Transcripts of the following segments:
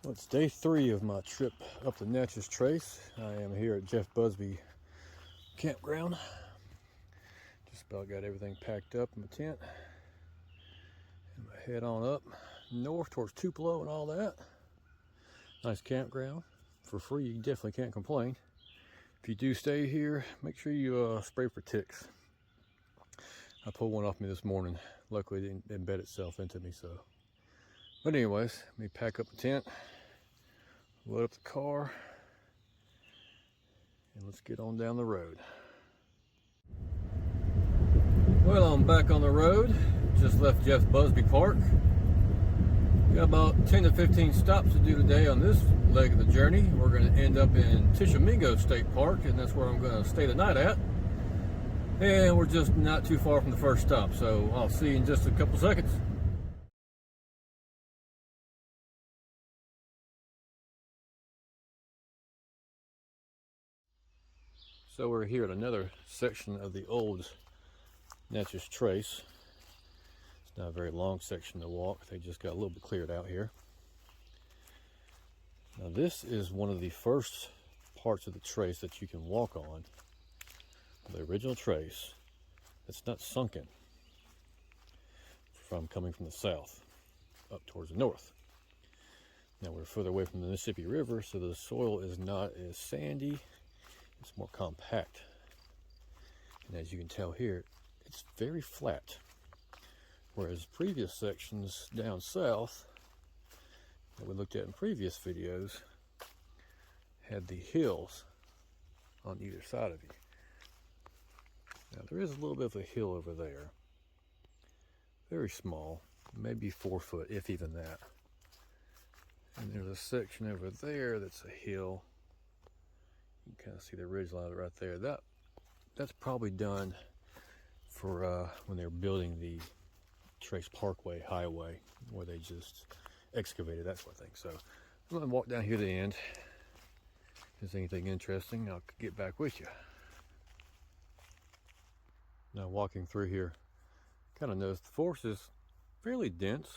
Well, it's day 3 of my trip up the Natchez Trace. I am here at Jeff Busby Campground. Just about got everything packed up in my tent. And I head on up north towards Tupelo and all that. Nice campground. For free, you definitely can't complain. If you do stay here, make sure you spray for ticks. I pulled one off me this morning. Luckily, it didn't embed itself into me, so. But anyways, let me pack up the tent, load up the car, and let's get on down the road. Well, I'm back on the road. Just left Jeff Busby Park. Got about 10 to 15 stops to do today on this leg of the journey. We're going to end up in Tishomingo State Park, and that's where I'm going to stay the night at. And we're just not too far from the first stop, so I'll see you in just a couple seconds. So we're here at another section of the old Natchez Trace. It's not a very long section to walk. They just got a little bit cleared out here. Now this is one of the first parts of the trace that you can walk on. The original trace that's not sunken from coming from the south up towards the north. Now we're further away from the Mississippi River, so the soil is not as sandy. It's more compact, and as you can tell here, it's very flat, whereas previous sections down south that we looked at in previous videos had the hills on either side of you. Now there is a little bit of a hill over there, very small, maybe 4 foot, if even that, and there's a section over there that's a hill. You can kind of see the ridge line right there. That's probably done for when they were building the Trace Parkway highway, where they just excavated that sort of thing. So I'm going to walk down here to the end. If there's anything interesting, I'll get back with you. Now walking through here, kind of notice the forest is fairly dense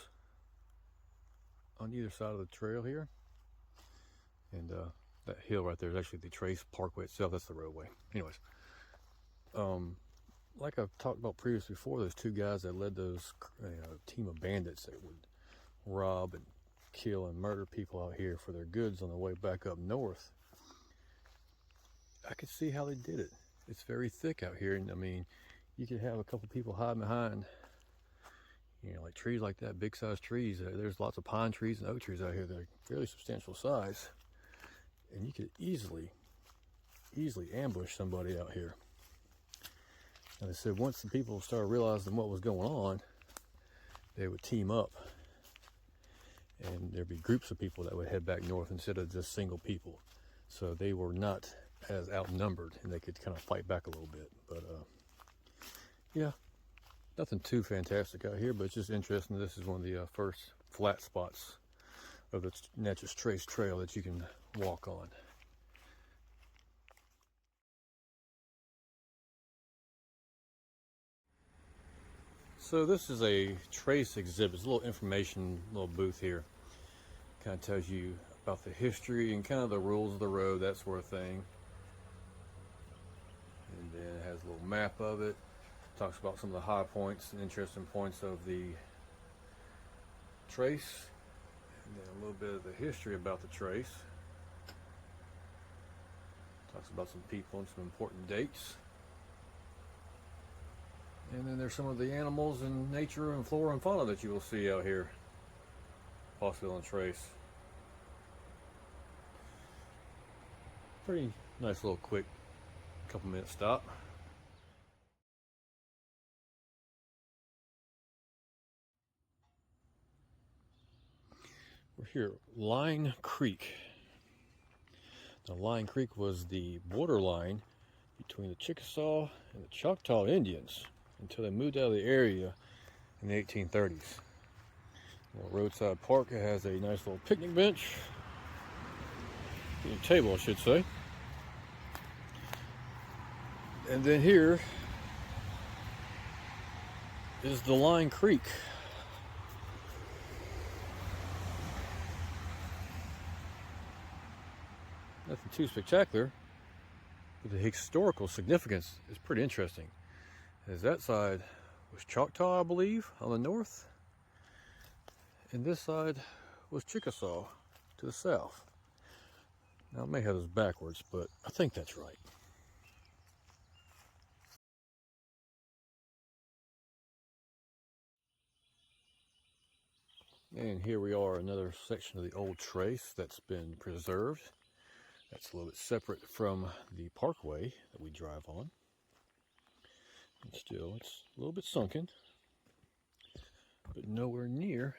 on either side of the trail here. And that hill right there is actually the Trace Parkway itself. That's the roadway. Anyways, like I've talked about previously before, those 2 guys that led those team of bandits that would rob and kill and murder people out here for their goods on the way back up north. I could see how they did it. It's very thick out here, and I mean, you could have a couple people hiding behind, like trees like that, big size trees. There's lots of pine trees and oak trees out here that are fairly substantial size. And you could easily ambush somebody out here. And they said once the people started realizing what was going on, they would team up. And there'd be groups of people that would head back north instead of just single people. So they were not as outnumbered, and they could kind of fight back a little bit. But yeah, nothing too fantastic out here, but it's just interesting. This is one of the first flat spots of the Natchez Trace Trail that you can walk on. So this is a trace exhibit. It's a little information, little booth here. Kind of tells you about the history and kind of the rules of the road, that sort of thing. And then it has a little map of it. Talks about some of the high points and interesting points of the trace. And then a little bit of the history about the trace. Talks about some people and some important dates. And then there's some of the animals and nature and flora and fauna that you will see out here, possibly on the trace. Pretty nice little quick couple minute stop. We're here at Line Creek. Now, Line Creek was the borderline between the Chickasaw and the Choctaw Indians until they moved out of the area in the 1830s. Roadside park. It has a nice little picnic bench, picnic table, I should say. And then here is the Line Creek. Nothing too spectacular, but the historical significance is pretty interesting. As that side was Choctaw, I believe, on the north, and this side was Chickasaw to the south. Now I may have this backwards, but I think that's right. And here we are, another section of the old trace that's been preserved. That's a little bit separate from the parkway that we drive on. And still, it's a little bit sunken, but nowhere near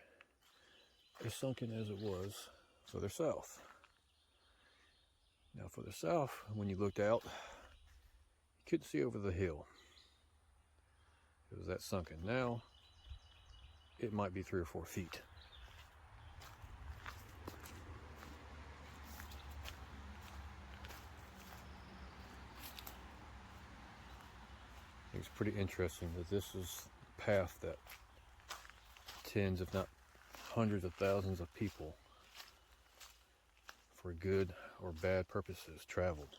as sunken as it was further south. Now further south, when you looked out, you couldn't see over the hill. It was that sunken. Now, it might be 3 or 4 feet. It's pretty interesting that this is the path that tens, if not hundreds of thousands of people, for good or bad purposes, traveled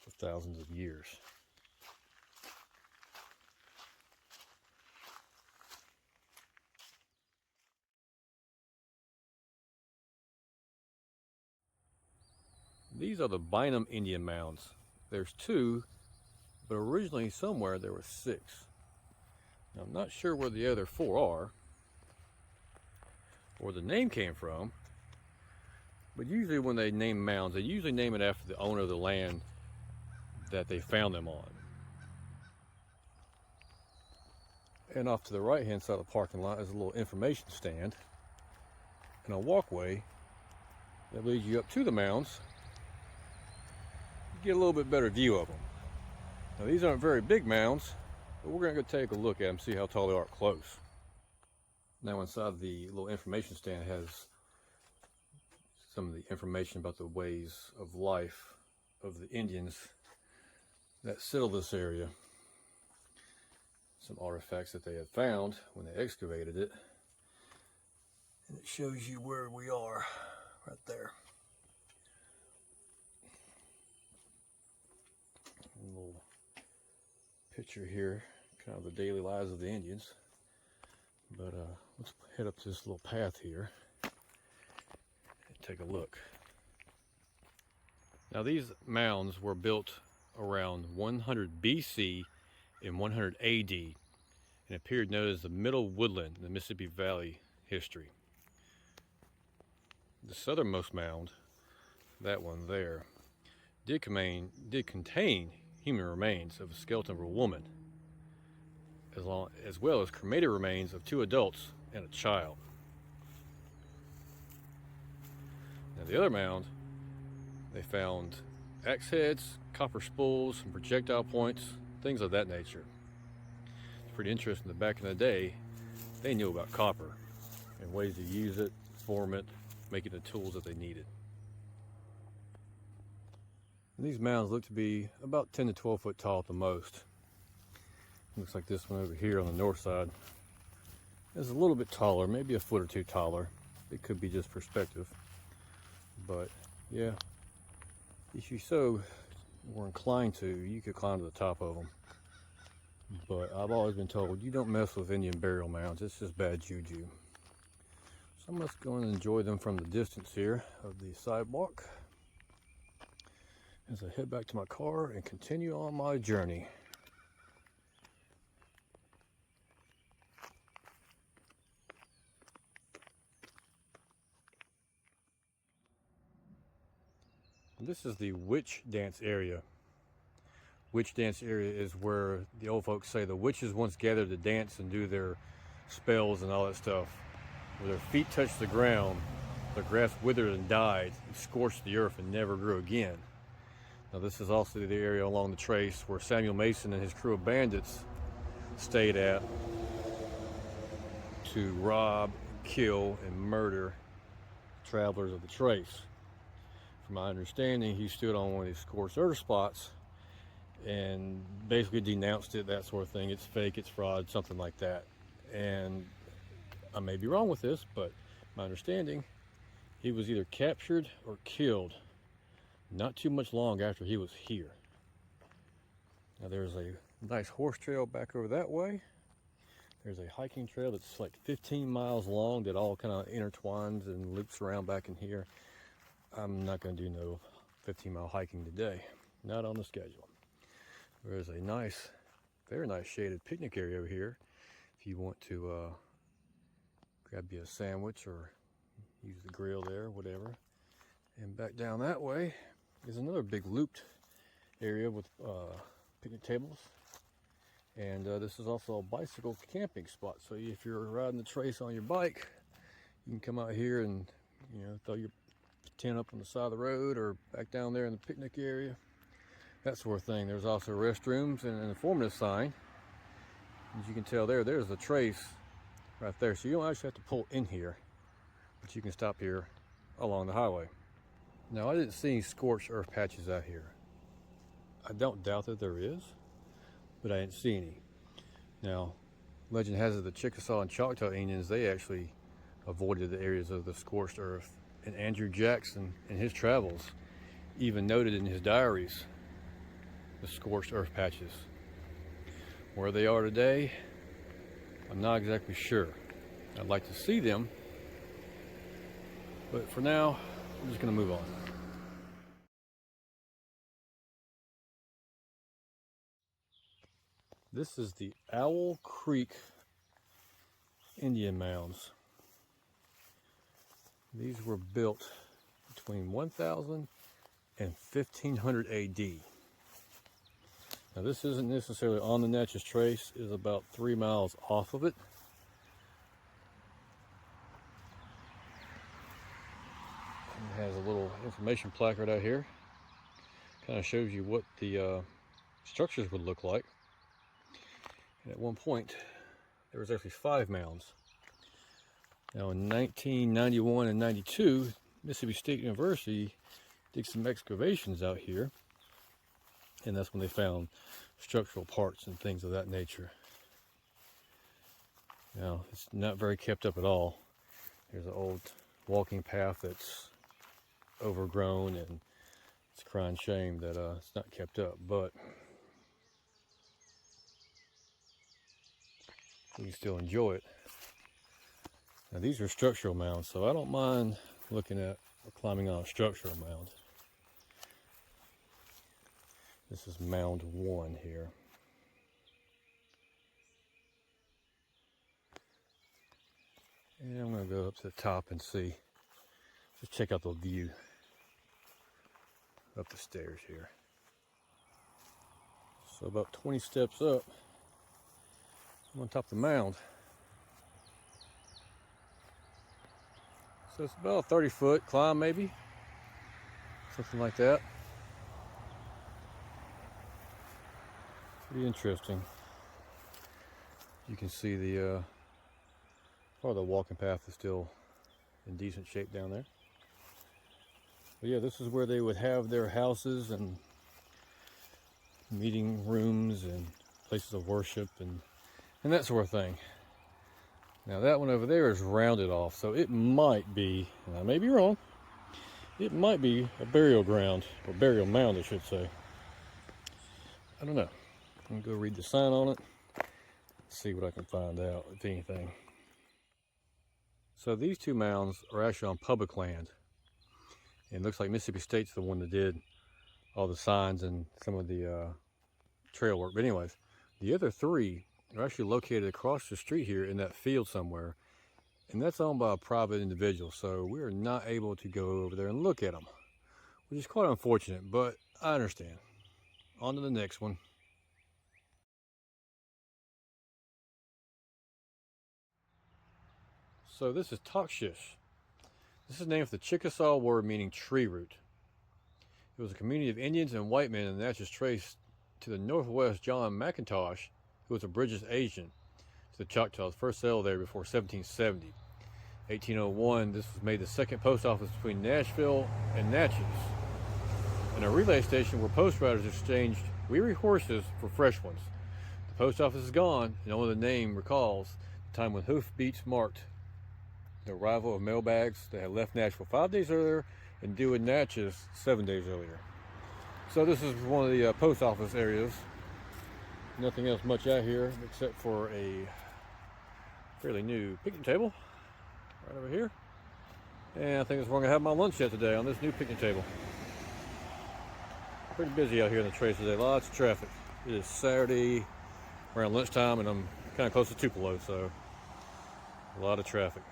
for thousands of years. These are the Bynum Indian Mounds. There's 2, but originally somewhere there were 6. Now, I'm not sure where the other 4 are, or where the name came from, but usually when they name mounds, they usually name it after the owner of the land that they found them on. And off to the right hand side of the parking lot is a little information stand and a walkway that leads you up to the mounds. Get a little bit better view of them. Now these aren't very big mounds, but we're going to go take a look at them, see how tall they are up close. Now inside the little information stand has some of the information about the ways of life of the Indians that settled this area. Some artifacts that they had found when they excavated it. And it shows you where we are right there. A little picture here, kind of the daily lives of the Indians. But let's head up this little path here and take a look. Now these mounds were built around 100 BC and 100 AD and appeared known as the Middle Woodland in the Mississippi Valley history. The southernmost mound, that one there, did contain human remains of a skeleton of a woman, as well as cremated remains of 2 adults and a child. Now the other mound, they found axe heads, copper spools, and projectile points, things of that nature. It's pretty interesting that back in the day, they knew about copper and ways to use it, form it, make it the tools that they needed. And these mounds look to be about 10 to 12 foot tall at the most. Looks like this one over here on the north side is a little bit taller, maybe a foot or 2 taller. It could be just perspective. But yeah, if you so were inclined to, you could climb to the top of them. But I've always been told you don't mess with Indian burial mounds, it's just bad juju. So I'm just going to enjoy them from the distance here of the sidewalk as I head back to my car and continue on my journey. This is the witch dance area. Witch dance area is where the old folks say the witches once gathered to dance and do their spells and all that stuff. Where their feet touched the ground, the grass withered and died, and scorched the earth and never grew again. Now this is also the area along the trace where Samuel Mason and his crew of bandits stayed at to rob, kill, and murder travelers of the trace. From my understanding, he stood on one of these scorched earth spots and basically denounced it, that sort of thing. It's fake, it's fraud, something like that. And I may be wrong with this, but my understanding He was either captured or killed not too much long after he was here. Now there's a nice horse trail back over that way. There's a hiking trail that's like 15 miles long that all kind of intertwines and loops around back in here. I'm not going to do no 15-mile hiking today. Not on the schedule. There's a nice, very nice shaded picnic area over here if you want to grab you a sandwich or use the grill there, whatever. And back down that way is another big looped area with picnic tables. And this is also a bicycle camping spot. So if you're riding the trace on your bike, you can come out here and, you know, throw your tent up on the side of the road or back down there in the picnic area, that sort of thing. There's also restrooms and an informative sign. As you can tell there's the trace right there. So you don't actually have to pull in here, but you can stop here along the highway. Now, I didn't see any scorched earth patches out here. I don't doubt that there is, but I didn't see any. Now, legend has it the Chickasaw and Choctaw Indians, they actually avoided the areas of the scorched earth. And Andrew Jackson, in his travels, even noted in his diaries the scorched earth patches. Where they are today, I'm not exactly sure. I'd like to see them, but for now, I'm just going to move on. This is the Owl Creek Indian Mounds. These were built between 1000 and 1500 AD. Now this isn't necessarily on the Natchez Trace, it is about 3 miles off of it. It has a little information placard out here. Kind of shows you what the structures would look like. And at one point, there was actually 5 mounds. Now in 1991 and 92, Mississippi State University did some excavations out here. And that's when they found structural parts and things of that nature. Now, it's not very kept up at all. There's an old walking path that's overgrown, and it's a crying shame that it's not kept up. But you can still enjoy it. Now, these are structural mounds, so I don't mind looking at or climbing on a structural mound. This is mound 1 here. And I'm going to go up to the top and see. Just check out the view up the stairs here. So about 20 steps up, I'm on top of the mound. So it's about a 30-foot climb maybe. Something like that. Pretty interesting. You can see the part of the walking path is still in decent shape down there. But yeah, this is where they would have their houses and meeting rooms and places of worship and that sort of thing. Now that one over there is rounded off, so it might be, and I may be wrong, it might be a burial ground, or burial mound I should say. I don't know. I'm going to go read the sign on it, see what I can find out, if anything. So these 2 mounds are actually on public land. And it looks like Mississippi State's the one that did all the signs and some of the trail work. But anyways, the other 3 are actually located across the street here in that field somewhere. And that's owned by a private individual, so we are not able to go over there and look at them, which is quite unfortunate, but I understand. On to the next one. So this is Tockshish. This is named for the Chickasaw word meaning tree root. It was a community of Indians and white men in the Natchez Trace to the northwest. John McIntosh, who was a British agent to the Choctaws, first settled there before 1770. 1801, this was made the second post office between Nashville and Natchez, and a relay station where post riders exchanged weary horses for fresh ones. The post office is gone, and only the name recalls the time when hoofbeats marked the arrival of mail bags that had left Nashville 5 days earlier and due in Natchez 7 days earlier. So this is one of the post office areas. Nothing else much out here except for a fairly new picnic table right over here. And I think that's where I'm gonna have my lunch at today, on this new picnic table. Pretty busy out here in the Trace today, lots of traffic. It is Saturday around lunchtime and I'm kind of close to Tupelo, so a lot of traffic.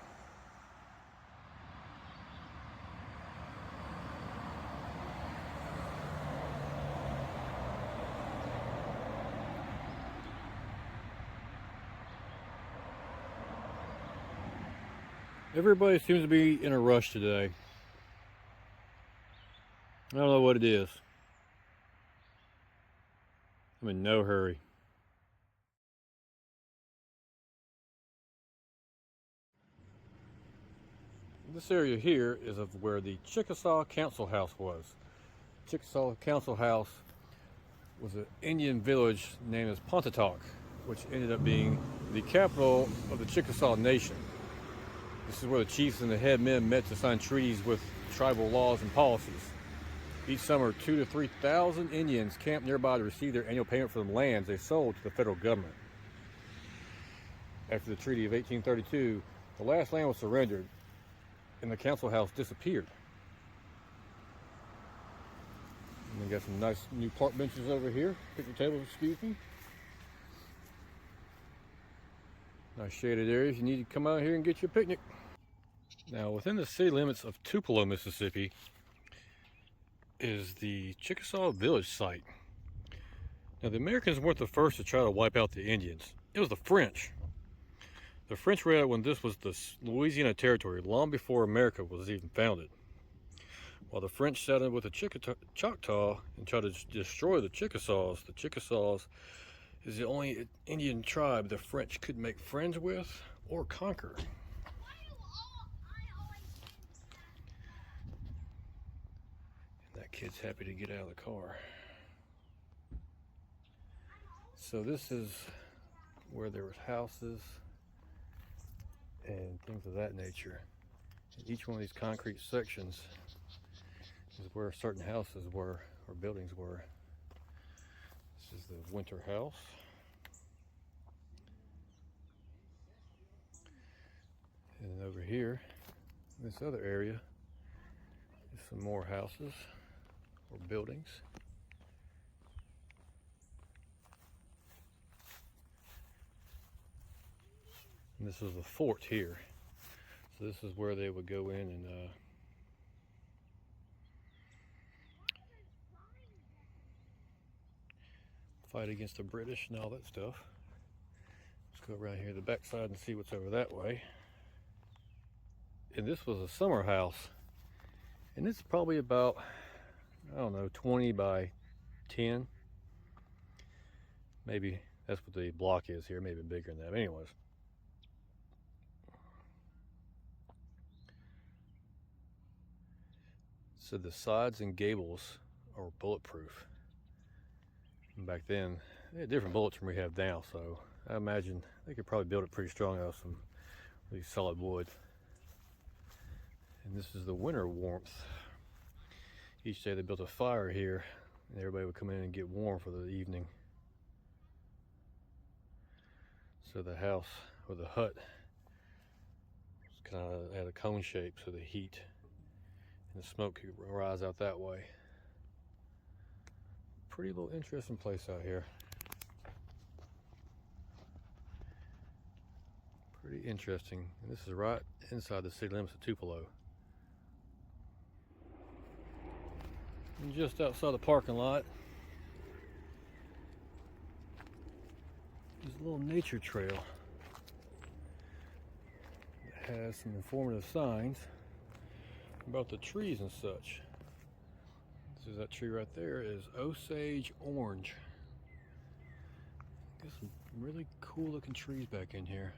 Everybody seems to be in a rush today. I don't know what it is. I'm in no hurry. This area here is of where the Chickasaw Council House was. Chickasaw Council House was an Indian village named as Pontotoc, which ended up being the capital of the Chickasaw Nation. This is where the chiefs and the head men met to sign treaties with tribal laws and policies. Each summer, 2,000 to 3,000 Indians camped nearby to receive their annual payment for the lands they sold to the federal government. After the Treaty of 1832, the last land was surrendered and the council house disappeared. And we got some nice new park benches over here, picnic tables, excuse me. Nice shaded areas. You need to come out here and get your picnic. Now, within the city limits of Tupelo, Mississippi, is the Chickasaw village site. Now, the Americans weren't the first to try to wipe out the Indians. It was the French. The French were at it when this was the Louisiana Territory, long before America was even founded. While the French settled with the Choctaw and tried to destroy the Chickasaws is the only Indian tribe the French could make friends with or conquer. And that kid's happy to get out of the car. So this is where there was houses and things of that nature. And each one of these concrete sections is where certain houses were, or buildings were. This is the winter house. And then over here, this other area, is some more houses or buildings. And this is the fort here. So this is where they would go in and fight against the British and all that stuff. Let's go around here to the back side and see what's over that way. And this was a summer house. And it's probably about, I don't know, 20 by 10. Maybe that's what the block is here, maybe bigger than that. But anyways. So the sides and gables are bulletproof. And back then, they had different bullets than we have now, so I imagine they could probably build it pretty strong out of some really solid wood. And this is the winter warmth. Each day they built a fire here, and everybody would come in and get warm for the evening. So the house, or the hut, was kind of had a cone shape, so the heat and the smoke could rise out that way. Pretty little interesting place out here. Pretty interesting. And this is right inside the city limits of Tupelo. And just outside the parking lot is a little nature trail. It has some informative signs about the trees and such. This is that tree right there is Osage orange. Got some really cool looking trees back in here.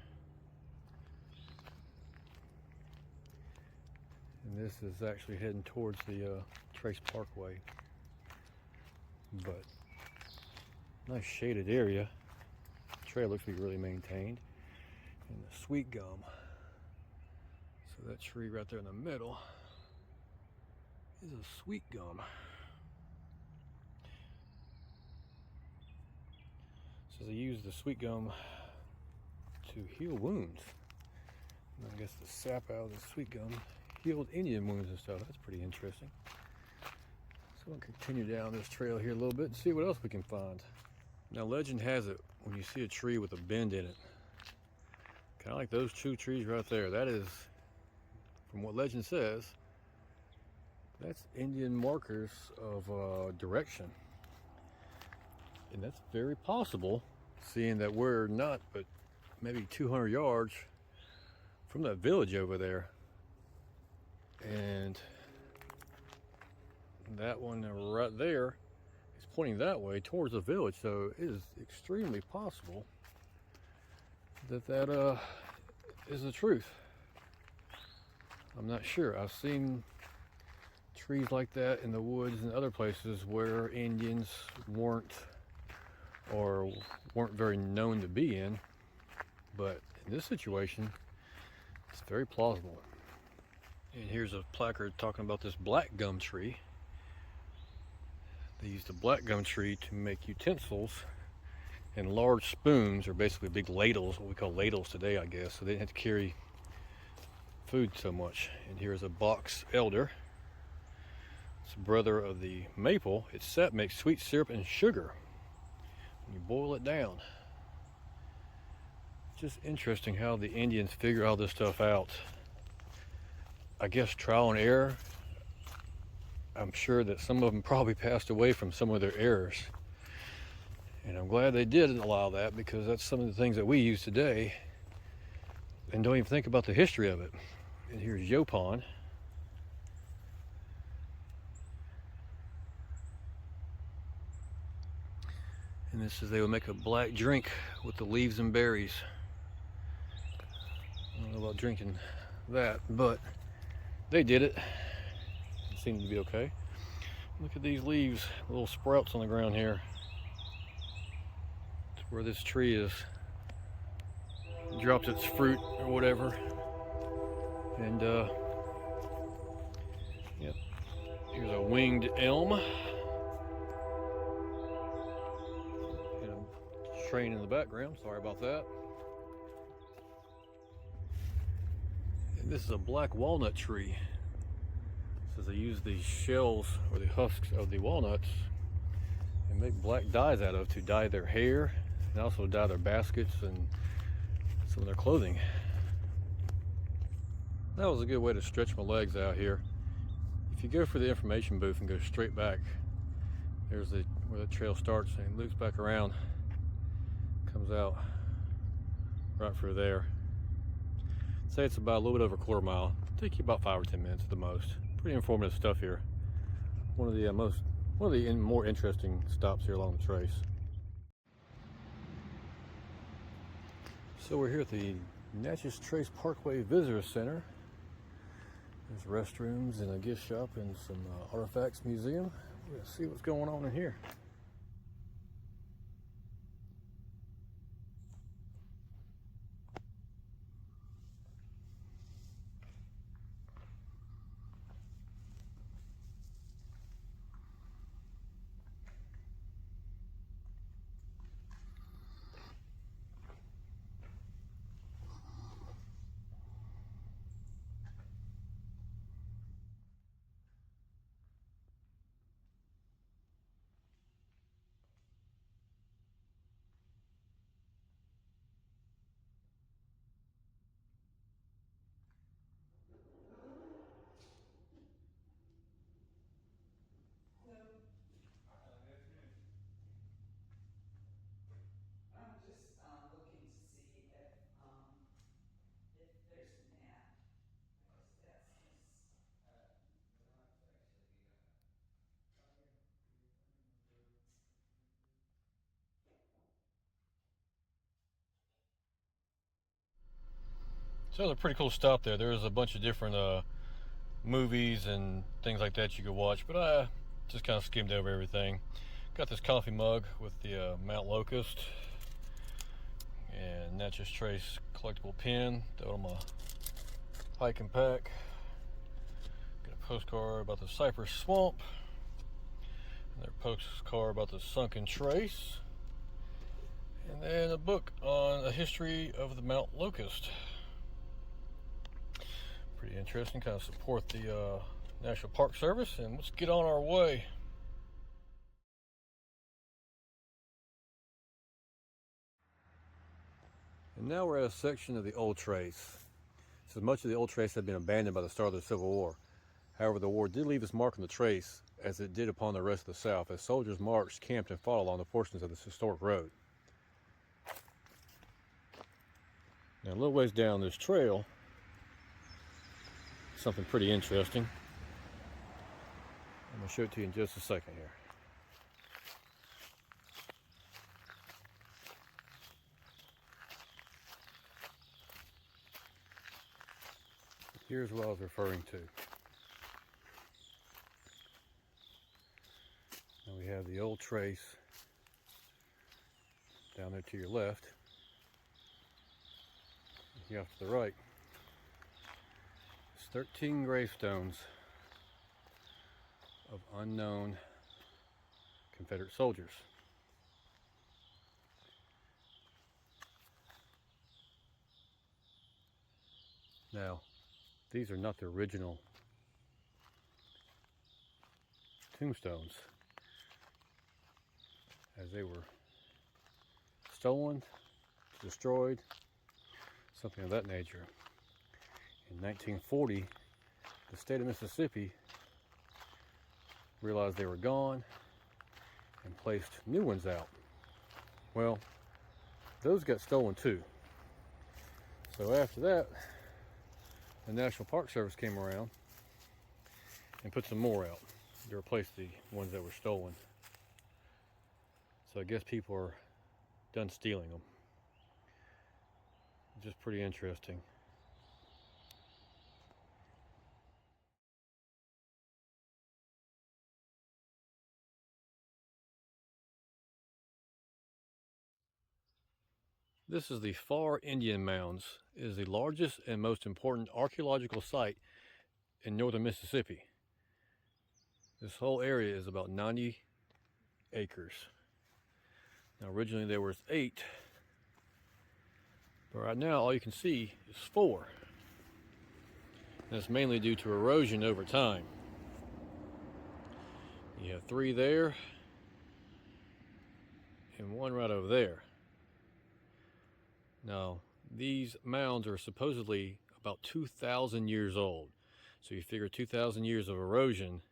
And this is actually heading towards the Trace Parkway. But nice shaded area. The trail looks to be really maintained. And the sweet gum. So So that tree right there in the middle is a sweet gum. So they use the sweet gum to heal wounds. And I guess the sap out of the sweet gum healed Indian wounds and stuff. That's pretty interesting. So we'll continue down this trail here a little bit and see what else we can find. Now legend has it, when you see a tree with a bend in it, kind of like those two trees right there, that is, from what legend says, that's Indian markers of direction. And that's very possible, seeing that we're not but maybe 200 yards from that village over there. And that one right there is pointing that way towards the village, so it is extremely possible that that is the truth. I'm not sure. I've seen trees like that in the woods and other places where Indians weren't very known to be in, but in this situation it's very plausible. And here's a placard talking about this black gum tree. They used the black gum tree to make utensils, and large spoons, or basically big ladles, what we call ladles today, I guess, so they didn't have to carry food so much. And here's a box elder. It's a brother of the maple. Its sap makes sweet syrup and sugar when you boil it down. Just interesting how the Indians figure all this stuff out. I guess trial and error. I'm sure that some of them probably passed away from some of their errors. And I'm glad they did allow that, because that's some of the things that we use today and don't even think about the history of it. And here's Yopon. And this is, they would make a black drink with the leaves and berries. I don't know about drinking that, but they did it. It seemed to be okay. Look at these leaves, little sprouts on the ground here. It's where this tree is. It dropped its fruit or whatever. And yep, here's a winged elm. And a train in the background, sorry about that. And this is a black walnut tree. So they use the shells or the husks of the walnuts and make black dyes out of to dye their hair, and also dye their baskets and some of their clothing. That was a good way to stretch my legs out here. If you go for the information booth and go straight back, there's where the trail starts and loops back around, comes out right through there. Say it's about a little bit over a quarter mile. Take you about 5 or 10 minutes at the most. Pretty informative stuff here. One of the more interesting stops here along the trace. So we're here at the Natchez Trace Parkway Visitor Center. There's restrooms and a gift shop and some artifacts museum. We'll see what's going on in here. So it was a pretty cool stop there. There was a bunch of different movies and things like that you could watch, but I just kind of skimmed over everything. Got this coffee mug with the Mount Locust and Natchez Trace collectible pin. That on my Pike and Pack. Got a postcard about the Cypress Swamp. Another postcard about the Sunken Trace. And then a book on a history of the Mount Locust. Pretty interesting, kind of support the National Park Service, and let's get on our way. And now we're at a section of the Old Trace. So much of the Old Trace had been abandoned by the start of the Civil War. However, the war did leave its mark on the trace, as it did upon the rest of the South, as soldiers marched, camped, and fought along the portions of this historic road. Now, a little ways down this trail, something pretty interesting. I'm going to show it to you in just a second here. Here's what I was referring to. Now we have the Old Trace down there to your left. Here off to the right. It's 13 gravestones of unknown Confederate soldiers. Now, these are not the original tombstones, as they were stolen, destroyed, something of that nature. In 1940, the state of Mississippi realized they were gone and placed new ones out. Well, those got stolen too. So after that, the National Park Service came around and put some more out to replace the ones that were stolen. So I guess people are done stealing them. Just pretty interesting. This is the Pharr Indian Mounds. It is the largest and most important archaeological site in northern Mississippi. This whole area is about 90 acres. Now originally there was 8, but right now all you can see is 4. And that's mainly due to erosion over time. You have 3 there and 1 right over there. Now, these mounds are supposedly about 2,000 years old. So you figure 2,000 years of erosion,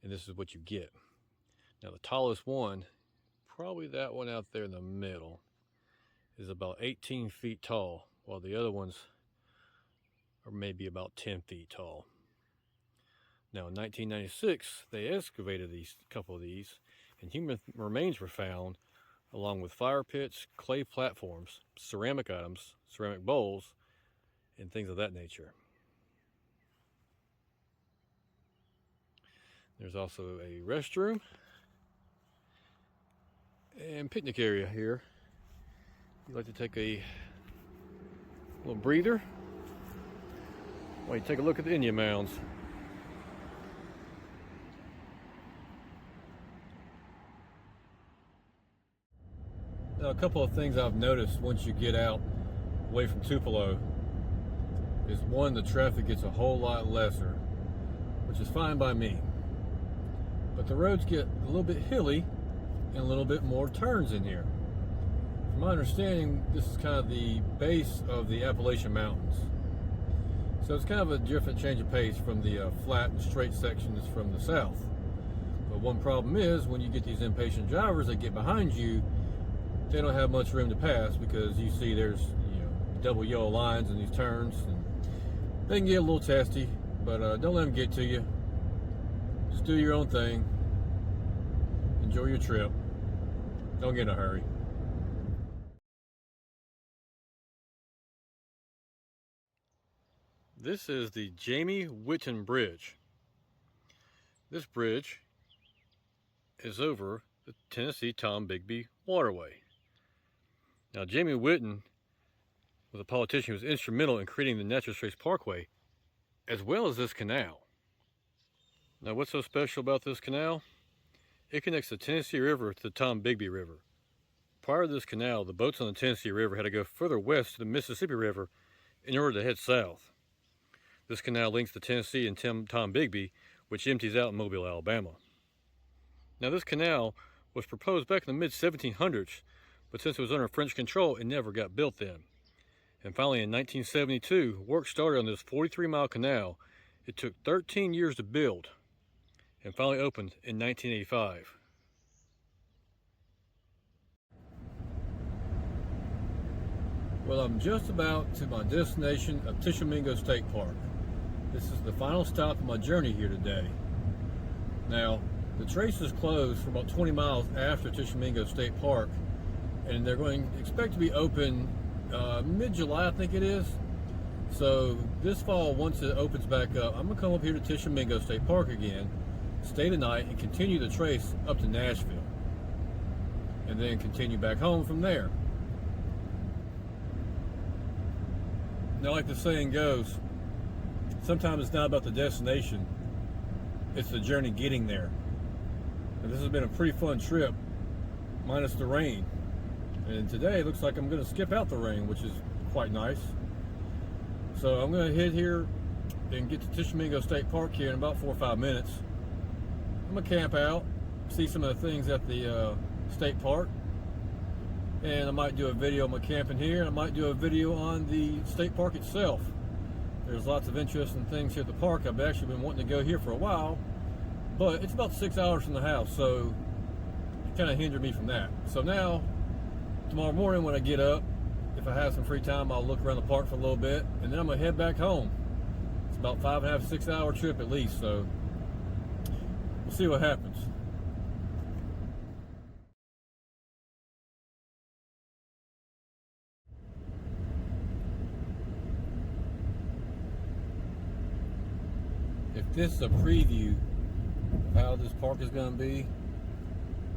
and this is what you get. Now, the tallest one, probably that one out there in the middle, is about 18 feet tall, while the other ones are maybe about 10 feet tall. Now, in 1996, they excavated a couple of these, and human remains were found, along with fire pits, clay platforms, ceramic items, ceramic bowls, and things of that nature. There's also a restroom and picnic area here. If you'd like to take a little breather while you take a look at the Indian Mounds. Now, a couple of things I've noticed once you get out away from Tupelo is, one, the traffic gets a whole lot lesser, which is fine by me. But the roads get a little bit hilly and a little bit more turns in here. From my understanding, this is kind of the base of the Appalachian Mountains. So it's kind of a different change of pace from the flat and straight sections from the south. But one problem is, when you get these impatient drivers that get behind you, they don't have much room to pass, because you see there's double yellow lines in these turns, and they can get a little testy, but don't let them get to you. Just do your own thing. Enjoy your trip. Don't get in a hurry. This is the Jamie Whitten Bridge. This bridge is over the Tenn Tom Waterway. Now, Jamie Whitten was a politician who was instrumental in creating the Natchez Trace Parkway, as well as this canal. Now, what's so special about this canal? It connects the Tennessee River to the Tombigbee River. Prior to this canal, the boats on the Tennessee River had to go further west to the Mississippi River in order to head south. This canal links the Tennessee and Tombigbee, which empties out in Mobile, Alabama. Now, this canal was proposed back in the mid-1700s, but since it was under French control, it never got built then. And finally, in 1972, work started on this 43-mile canal. It took 13 years to build, and finally opened in 1985. Well, I'm just about to my destination of Tishomingo State Park. This is the final stop of my journey here today. Now, the trace is closed for about 20 miles after Tishomingo State Park, and they're going to expect to be open mid-July, I think it is. So this fall, once it opens back up, I'm gonna come up here to Tishomingo State Park again, stay the night, and continue the trace up to Nashville, and then continue back home from there. Now, like the saying goes, sometimes it's not about the destination, it's the journey getting there. And this has been a pretty fun trip, minus the rain. And today it looks like I'm going to skip out the rain, which is quite nice. So I'm going to head here and get to Tishomingo State Park here in about 4 or 5 minutes. I'm going to camp out, see some of the things at the state park. And I might do a video on my camping here, and I might do a video on the state park itself. There's lots of interesting things here at the park. I've actually been wanting to go here for a while, but it's about 6 hours from the house, so it kind of hindered me from that. So now, tomorrow morning when I get up, if I have some free time, I'll look around the park for a little bit, and then I'm going to head back home. It's about 5.5 to 6 hour trip at least, so we'll see what happens. If this is a preview of how this park is going to be,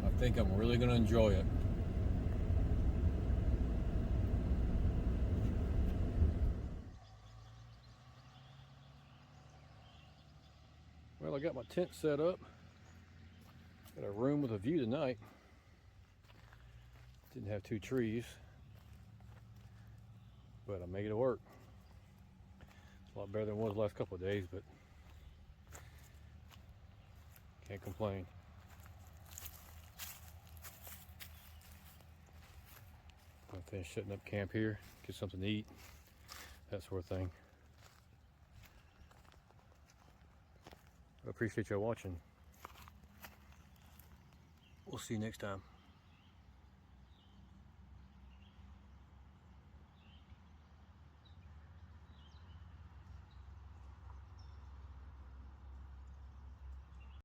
I think I'm really going to enjoy it. Well, I got my tent set up. Got a room with a view tonight. Didn't have 2 trees, but I made it work. It's a lot better than it was the last couple of days, but can't complain. I'll finish setting up camp here, get something to eat, that sort of thing. I appreciate y'all watching. We'll see you next time.